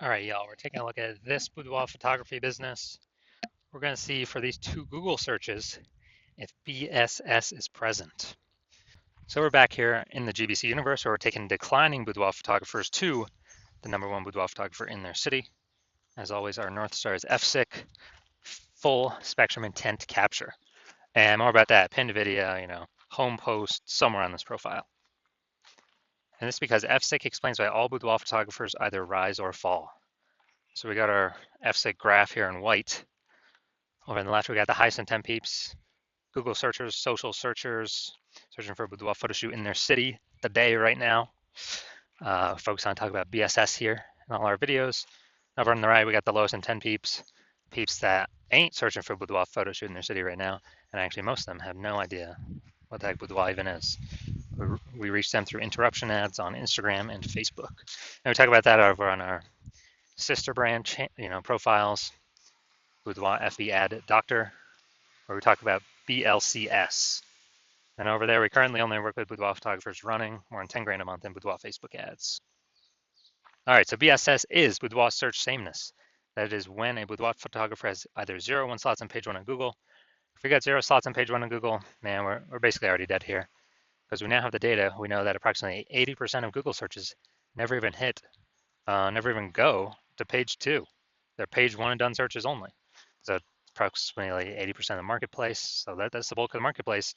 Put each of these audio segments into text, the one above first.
All right, y'all, we're taking a look at this boudoir photography business. We're going to see for these two Google searches if BSS is present. So we're back here in the GBC universe where we're taking declining boudoir photographers to the #1 boudoir photographer in their city. As always, our North Star is FSIC, full spectrum intent capture. And more about that, pinned video, home post somewhere on this profile. And this is because FSIC explains why all boudoir photographers either rise or fall. So we got our FSIC graph here in white. Over on the left, we got the highest intent peeps, Google searchers, social searchers, searching for a boudoir photo shoot in their city, the Bay right now. Focus on talking about BSS here in all our videos. Over on the right, we got the lowest intent peeps, peeps that ain't searching for a boudoir photo shoot in their city right now. And actually, most of them have no idea what the heck boudoir even is. We reach them through interruption ads on Instagram and Facebook. And we talk about that over on our sister brand, profiles, Boudoir FB Ad Doctor, where we talk about BLCS. And over there, we currently only work with boudoir photographers running more than 10 grand a month in boudoir Facebook ads. All right, so BSS is boudoir search sameness. That is when a boudoir photographer has either 0 or 1 slots on page 1 on Google. If we got 0 slots on page 1 on Google, man, we're basically already dead here. Because we now have the data, we know that approximately 80% of Google searches never even never even go to page 2. They're page 1 and done searches only. So approximately 80% of the marketplace. So that's the bulk of the marketplace.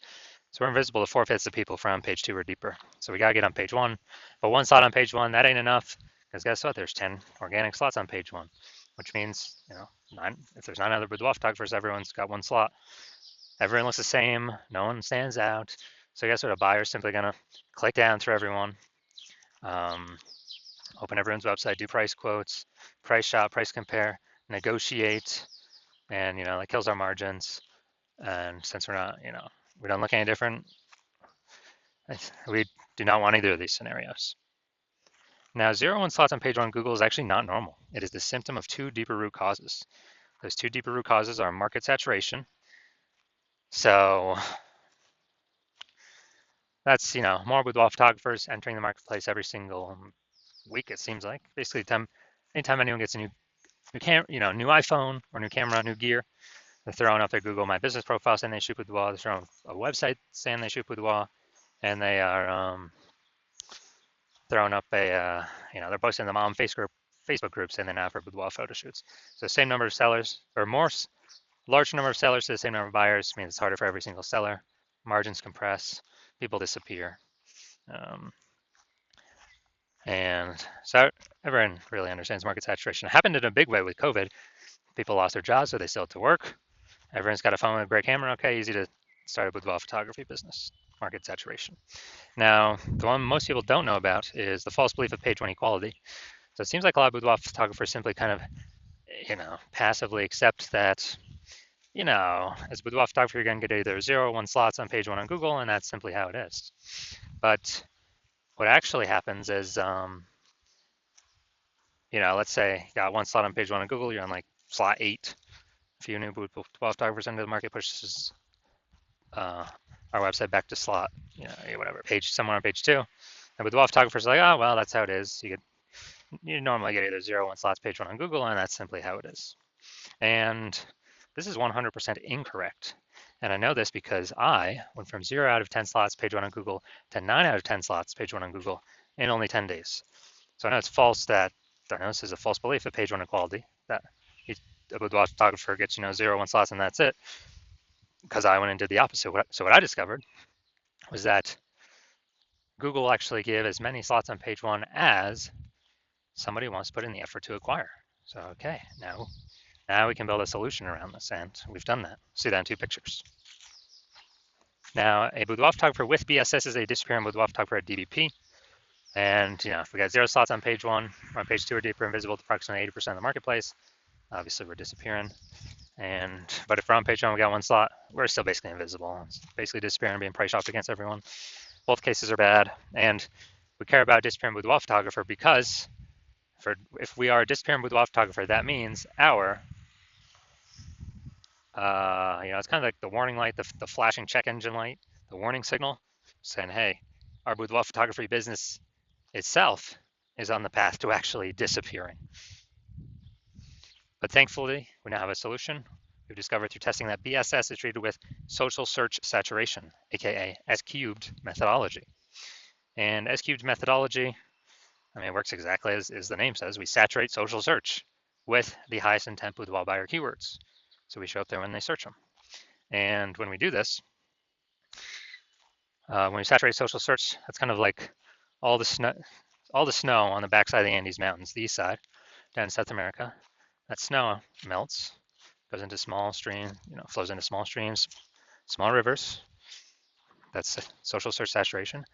So we're invisible to 4/5 of people from page 2 or deeper. So we got to get on page 1. But 1 slot on page 1, that ain't enough. Because guess what? There's 10 organic slots on page 1, which means, if there's 9 other boudoir photographers, everyone's got 1 slot. Everyone looks the same. No one stands out. So guess what? A buyer's simply going to click down through everyone, open everyone's website, do price quotes, price shop, price compare, negotiate, and that kills our margins. And since we're not, we don't look any different, we do not want either of these scenarios. Now, 0 1 slots on page 1 Google is actually not normal. It is the symptom of 2 deeper root causes. Those 2 deeper root causes are market saturation. So that's, more boudoir photographers entering the marketplace every single week, it seems like. Basically, anytime anyone gets a new new iPhone or new camera, new gear, they're throwing up their Google My Business profile saying they shoot boudoir. They're throwing a website saying they shoot boudoir, and they are throwing up they're posting them on Facebook groups saying they now for boudoir photo shoots. So same number of sellers or more, large number of sellers to the same number of buyers means it's harder for every single seller. Margins compress, people disappear. And so everyone really understands market saturation. It happened in a big way with COVID. People lost their jobs, so they still had to work. Everyone's got a phone with a great camera. Okay, easy to start a boudoir photography business. Market saturation. Now, the one most people don't know about is the false belief of page 1 equality. So it seems like a lot of boudoir photographers simply kind of, passively accept that, as a boudoir photographer, you're going to get either 0 or 1 slots on page 1 on Google, and that's simply how it is. But what actually happens is, let's say you got 1 slot on page 1 on Google, you're on like slot 8. A few new boudoir photographers into the market pushes our website back to slot, whatever, page somewhere on page 2. And boudoir photographers are like, oh, well, that's how it is. You normally get either 0 or 1 slots page 1 on Google, and that's simply how it is. And this is 100% incorrect. And I know this because I went from 0 out of 10 slots page 1 on Google to 9 out of 10 slots page 1 on Google in only 10 days. So I know it's false I know this is a false belief of page 1 equality, that a boudoir photographer gets, 0 1 slots and that's it, because I went and did the opposite. So what I discovered was that Google will actually give as many slots on page 1 as somebody wants to put in the effort to acquire. So, okay, now we can build a solution around this, and we've done that. See that in 2 pictures. Now, a boudoir photographer with BSS is a disappearing boudoir photographer at DBP. And, if we got 0 slots on page 1, or on page 2 or deeper, invisible to approximately 80% of the marketplace, obviously we're disappearing. But if we're on page 1, we got 1 slot, we're still basically invisible. It's basically disappearing, being price shopped against everyone. Both cases are bad. And we care about disappearing boudoir photographer because if we are a disappearing boudoir photographer, that means our, it's kind of like the warning light, the flashing check engine light, the warning signal saying, hey, our boudoir photography business itself is on the path to actually disappearing. But thankfully, we now have a solution. We've discovered through testing that BSS is treated with social search saturation, aka S-cubed methodology. And S-cubed methodology, I mean, it works exactly as the name says. We saturate social search with the highest intent boudoir buyer keywords. So we show up there when they search them. And when we do this, when we saturate social search, that's kind of like all the snow on the backside of the Andes Mountains, the east side, down in South America. That snow melts, goes into small streams, flows into small streams, small rivers. That's social search saturation.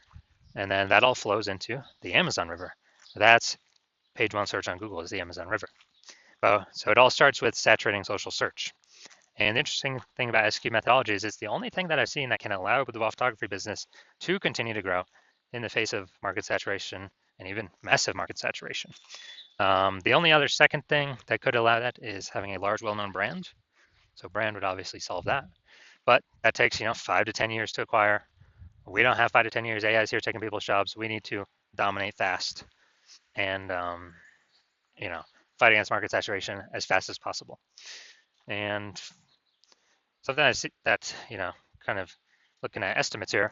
And then that all flows into the Amazon River. That's page one search on Google is the Amazon River. So it all starts with saturating social search. And the interesting thing about SQ methodology is it's the only thing that I've seen that can allow the boudoir photography business to continue to grow in the face of market saturation and even massive market saturation. The only other second thing that could allow that is having a large, well-known brand. So brand would obviously solve that, but that takes 5 to 10 years to acquire. We don't have 5 to 10 years. AI is here taking people's jobs. We need to dominate fast and fight against market saturation as fast as possible. And something I see that kind of looking at estimates here,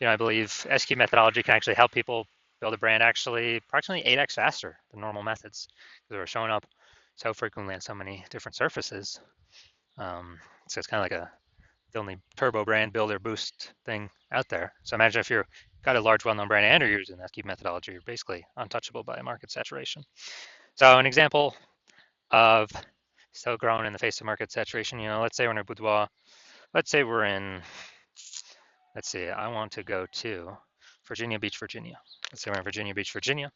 I believe SQ methodology can actually help people build a brand actually approximately 8x faster than normal methods because we're showing up so frequently on so many different surfaces. So it's kind of like the only turbo brand builder boost thing out there. So imagine if you've got a large well-known brand and you're using SQ methodology, you're basically untouchable by market saturation. So an example of still growing in the face of market saturation, let's say we're in a boudoir. Let's say we're in, I want to go to Virginia Beach, Virginia. Let's say we're in Virginia Beach, Virginia.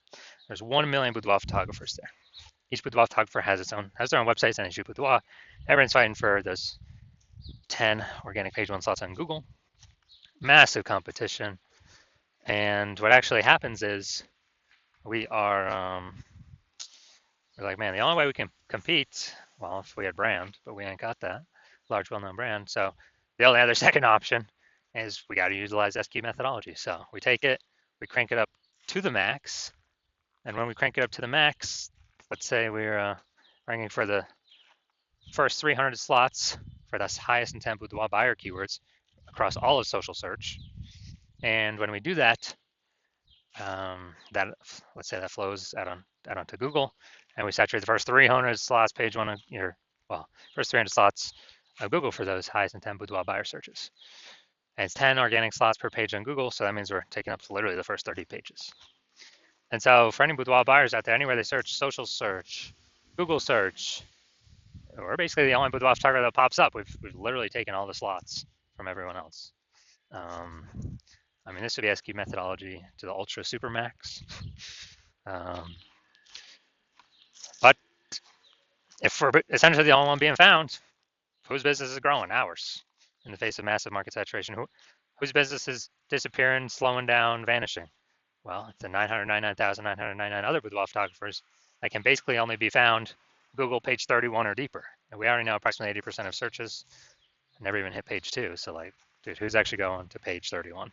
There's 1 million boudoir photographers there. Each boudoir photographer has their own websites and issue boudoir. Everyone's fighting for those 10 organic page one slots on Google. Massive competition. And what actually happens is we're like, man, the only way we can compete, well, if we had brand, but we ain't got that large, well-known brand. So the only other second option is we got to utilize SQ methodology. So we take it, we crank it up to the max. And when we crank it up to the max, let's say we're ranking for the first 300 slots for the highest intent boudoir buyer keywords across all of social search. And when we do that, let's say that flows out onto Google, and we saturate the first 300 slots, page one of first 300 slots of Google for those highest intent boudoir buyer searches. And it's 10 organic slots per page on Google, so that means we're taking up literally the first 30 pages. And so for any boudoir buyers out there, anywhere they search, social search, Google search, we're basically the only boudoir photographer that pops up. We've literally taken all the slots from everyone else. I mean, this would be SQ methodology to the ultra super max. But if we're essentially the only one being found, whose business is growing? Ours. In the face of massive market saturation, whose business is disappearing, slowing down, vanishing? Well, it's the 999,999 other boudoir photographers that can basically only be found Google page 31 or deeper. And we already know approximately 80% of searches never even hit page 2. So like, dude, who's actually going to page 31?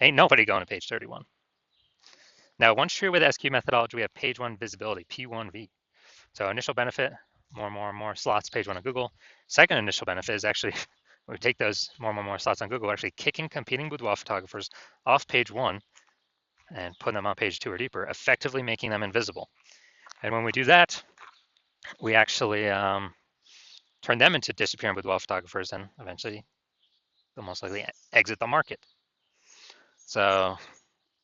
Ain't nobody going to page 31. Now, once true with SQ methodology, we have page 1 visibility, P1V. So initial benefit, more slots, page 1 on Google. Second initial benefit is actually, we take those more slots on Google, we're actually kicking competing boudoir photographers off page 1 and putting them on page 2 or deeper, effectively making them invisible. And when we do that, we actually turn them into disappearing boudoir photographers, and eventually they'll most likely exit the market. So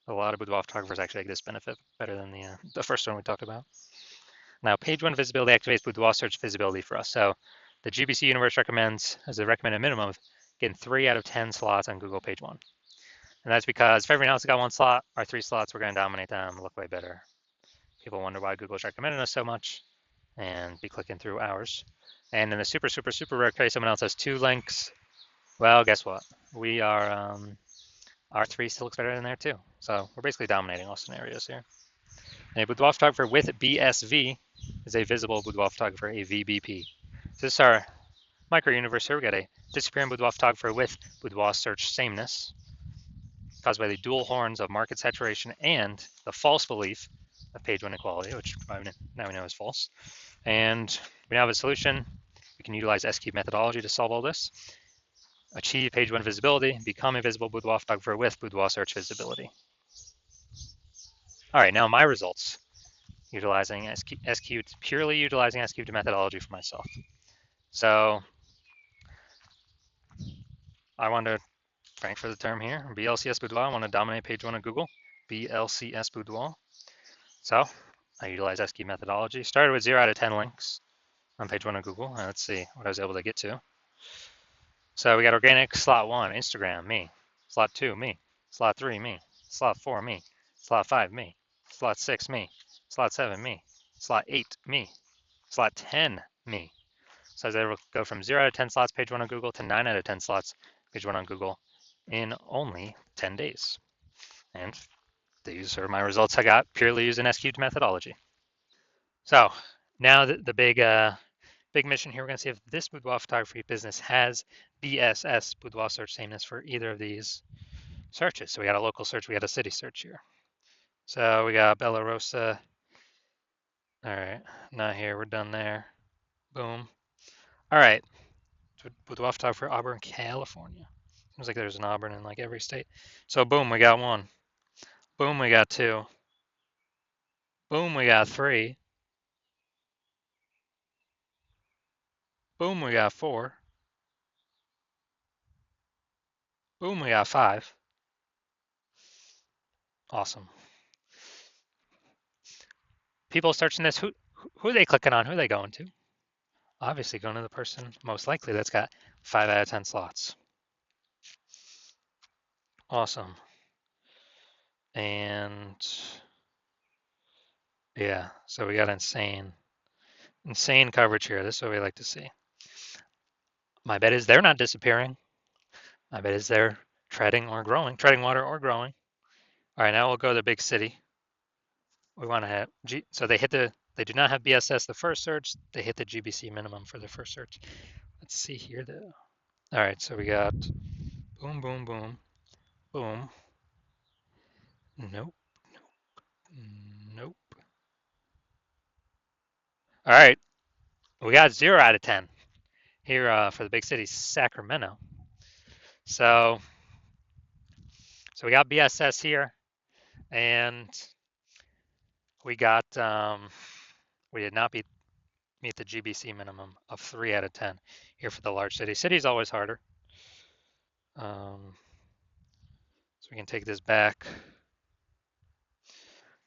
a lot of boudoir photographers actually get this benefit better than the first one we talked about. Now, page 1 visibility activates boudoir search visibility for us. So the GBC universe recommends, as a recommended minimum, of getting 3 out of 10 slots on Google page 1. And that's because if everyone else has got 1 slot, our 3 slots, we're going to dominate them, look way better. People wonder why Google's recommending us so much and be clicking through ours. And in the super rare case, someone else has 2 links. Well, guess what? We are, our 3 still looks better than there too. So we're basically dominating all scenarios here. And a boudoir photographer with BSV is a visible boudoir photographer, a VBP. So this is our micro universe here. We got a disappearing boudoir photographer with boudoir search sameness caused by the dual horns of market saturation and the false belief of page one equality, which now we know is false. And we now have a solution. We can utilize S-cube methodology to solve all this. Achieve page one visibility, become a visible boudoir photographer with boudoir search visibility. All right, now my results, utilizing S-cubed, purely utilizing S-cubed methodology for myself. So I want to, frank for the term here, BLCS boudoir, I want to dominate page one of Google, BLCS boudoir. So I utilize S-cubed methodology, started with 0 out of 10 links on page one of Google. And let's see what I was able to get to. So we got organic, slot 1, Instagram, me. Slot 2, me. Slot 3, me. Slot 4, me. Slot 5, me. Slot 6, me. Slot 7, me. Slot 8, me. Slot 10, me. So I was able to go from 0 out of 10 slots page one on Google to 9 out of 10 slots page one on Google in only 10 days. And these are my results I got purely using S-cubed methodology. So now the big mission here, we're going to see if this boudoir photography business has BSS, boudoir search sameness, for either of these searches. So we got a local search, we got a city search here. So we got Bella Rosa. All right, not here, we're done there. Boom. All right, boudoir photography for Auburn, California. Seems like there's an Auburn in like every state. So boom, we got 1. Boom, we got 2. Boom, we got 3. Boom, we got 4. Boom, we got 5. Awesome. People searching this, who are they clicking on? Who are they going to? Obviously going to the person most likely that's got 5 out of 10 slots. Awesome. And yeah, so we got insane coverage here. This is what we like to see. My bet is they're not disappearing. My bet is they're treading water or growing. All right, now we'll go to the big city. We want to have so they do not have BSS the first search. They hit the GBC minimum for the first search. Let's see here though. All right, so we got boom, boom, boom, boom. Nope, nope. All right, we got 0 out of 10 here for the big city, Sacramento. So we got BSS here, and we got we did not meet the GBC minimum of 3 out of 10 here for the large city. City is always harder. So we can take this back.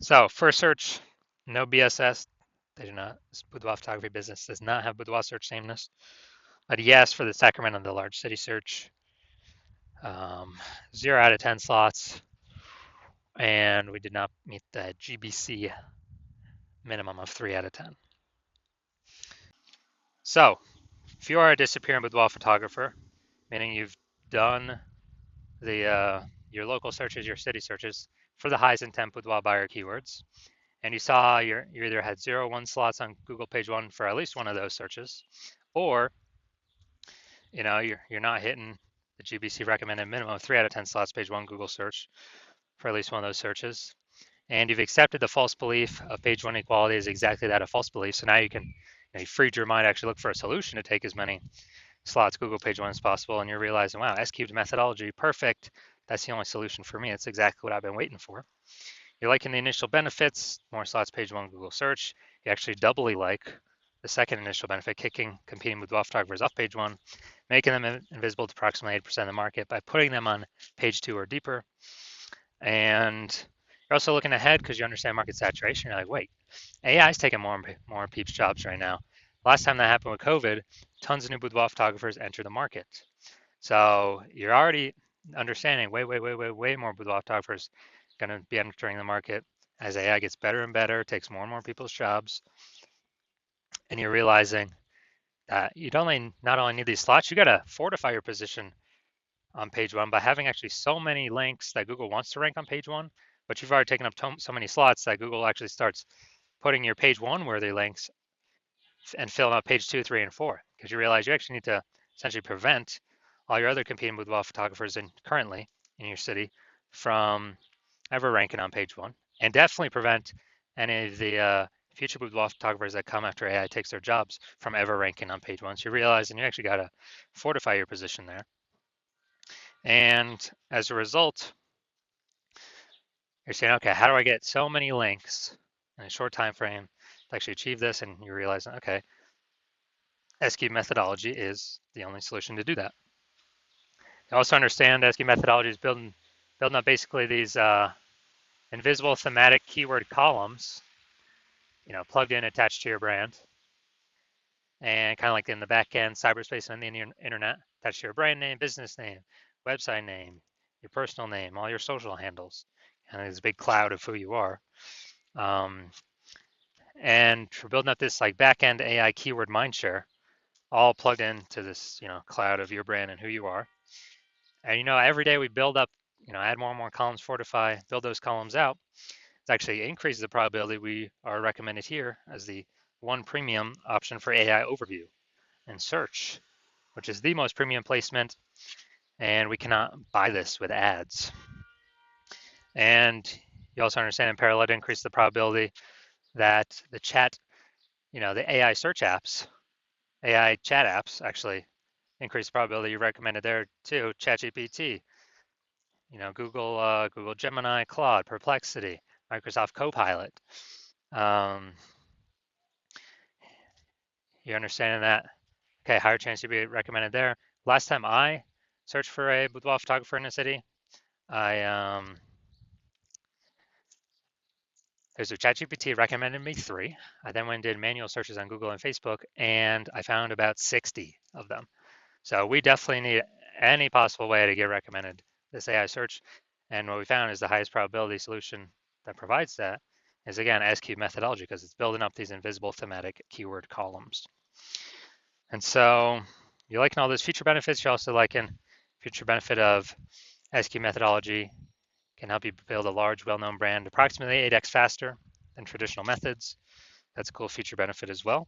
So first search, no BSS. They do not. This boudoir photography business does not have boudoir search sameness. But yes, for the Sacramento, the large city search, 0 out of 10 slots, and we did not meet the GBC minimum of 3 out of 10. So if you are a disappearing boudoir photographer, meaning you've done the your local searches, your city searches for the highest intent boudoir buyer keywords, and you saw you either had 0 or 1 slots on Google page one for at least one of those searches, or you're not hitting the GBC recommended minimum of 3 out of 10 slots page one Google search for at least one of those searches, and you've accepted the false belief of page one equality is exactly that, a false belief. So now you freed your mind to actually look for a solution to take as many slots Google page one as possible, and you're realizing, wow, S-cubed methodology, perfect. That's the only solution for me. It's exactly what I've been waiting for. You're liking the initial benefits, more slots page one Google search. You actually doubly like the second initial benefit, kicking competing boudoir photographers off page one, making them invisible to approximately 8% of the market by putting them on page 2 or deeper. And you're also looking ahead because you understand market saturation. You're like, wait, AI is taking more people's jobs right now. Last time that happened with COVID, tons of new boudoir photographers enter the market. So you're already understanding way more boudoir photographers going to be entering the market as AI gets better and better, takes more and more people's jobs. And you're realizing that you not only need these slots, you got to fortify your position on page one by having actually so many links that Google wants to rank on page one, but you've already taken up so many slots that Google actually starts putting your page one worthy links and filling up page 2, 3, and 4, because you realize you actually need to essentially prevent all your other competing boudoir photographers currently in your city from ever ranking on page one, and definitely prevent any of the future boudoir photographers that come after AI takes their jobs from ever ranking on page one. So you realize, and you actually got to fortify your position there. And as a result, you're saying, okay, how do I get so many links in a short time frame to actually achieve this? And you realize, okay, SQ methodology is the only solution to do that. You also understand SQ methodology is building up basically these invisible thematic keyword columns, plugged in, attached to your brand, and kind of like in the back end, cyberspace and the internet, attached to your brand name, business name, website name, your personal name, all your social handles, and there's a big cloud of who you are. And we're building up this like back end AI keyword mindshare, all plugged into this cloud of your brand and who you are. And every day we build up, add more and more columns, fortify, build those columns out. It actually increases the probability we are recommended here as the one premium option for AI overview and search, which is the most premium placement, and we cannot buy this with ads. And you also understand in parallel to increase the probability that the chat, the AI search apps, AI chat apps actually increase the probability you recommended there too. ChatGPT, Google Gemini, Claude, Perplexity, Microsoft Copilot. You understanding that? Okay, higher chance you'll be recommended there. Last time I searched for a boudoir photographer in a city, there's a ChatGPT recommended me 3. I then went and did manual searches on Google and Facebook, and I found about 60 of them. So we definitely need any possible way to get recommended this AI search. And what we found is the highest probability solution that provides that is, again, SQ methodology, because it's building up these invisible thematic keyword columns. And so you're liking all those feature benefits. You're also liking future benefit of SQ methodology can help you build a large, well-known brand approximately 8x faster than traditional methods. That's a cool feature benefit as well.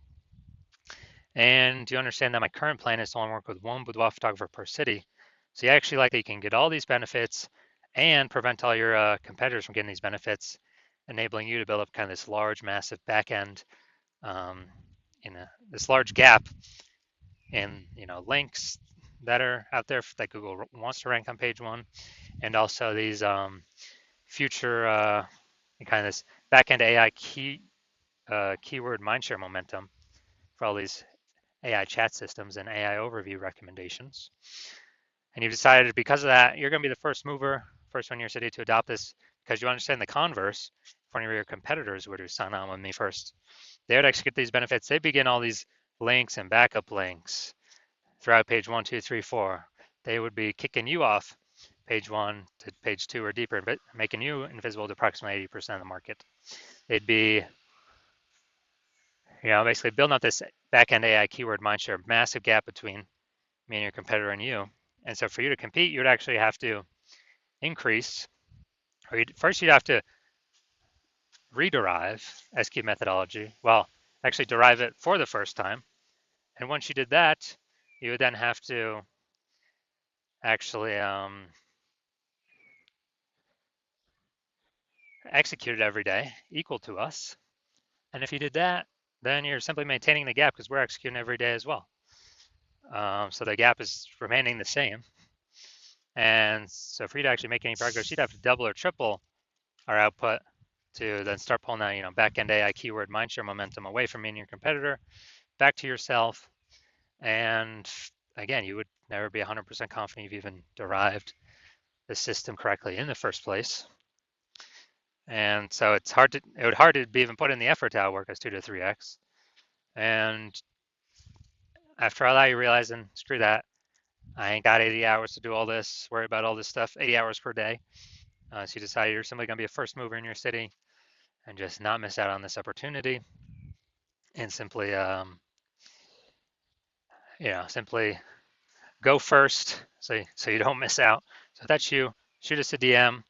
And you understand that my current plan is to only work with one boudoir photographer per city. So you actually like that you can get all these benefits and prevent all your competitors from getting these benefits, enabling you to build up kind of this large, massive back end, this large gap in links that are out there that Google wants to rank on page one, and also these future kind of this back-end AI keyword mindshare momentum for all these AI chat systems and AI overview recommendations. And you've decided because of that, you're going to be the first mover, first one in your city to adopt this, because you understand the converse. If one of your competitors were to sign on with me first, they would execute these benefits. They begin all these links and backup links throughout page 1, 2, 3, 4. They would be kicking you off page 1 to page 2 or deeper, making you invisible to approximately 80% of the market. They'd be, basically building up this back-end AI keyword mindshare, massive gap between me and your competitor and you. And so for you to compete, you would actually have to increase, or first you'd have to rederive SQ methodology. Well, actually derive it for the first time. And once you did that, you would then have to actually execute it every day, equal to us. And if you did that, then you're simply maintaining the gap because we're executing every day as well. So the gap is remaining the same. And so for you to actually make any progress, you'd have to double or triple our output to then start pulling that, back-end AI keyword mindshare momentum away from me and your competitor, back to yourself. And again, you would never be 100% confident you've even derived the system correctly in the first place. And so it would hard to be even put in the effort to outwork us 2 to 3x. And after all that, you realize, and screw that, I ain't got 80 hours to do all this, worry about all this stuff, 80 hours per day. So you decide you're simply going to be a first mover in your city and just not miss out on this opportunity, and simply, simply go first so you don't miss out. So if that's you, shoot us a DM.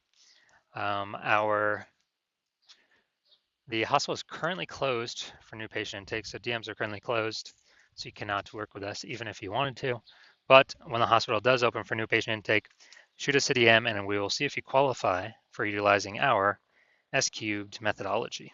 The hospital is currently closed for new patient intake, so DMs are currently closed, so you cannot work with us even if you wanted to. But when the hospital does open for new patient intake, shoot us a DM and we will see if you qualify for utilizing our S-cubed methodology.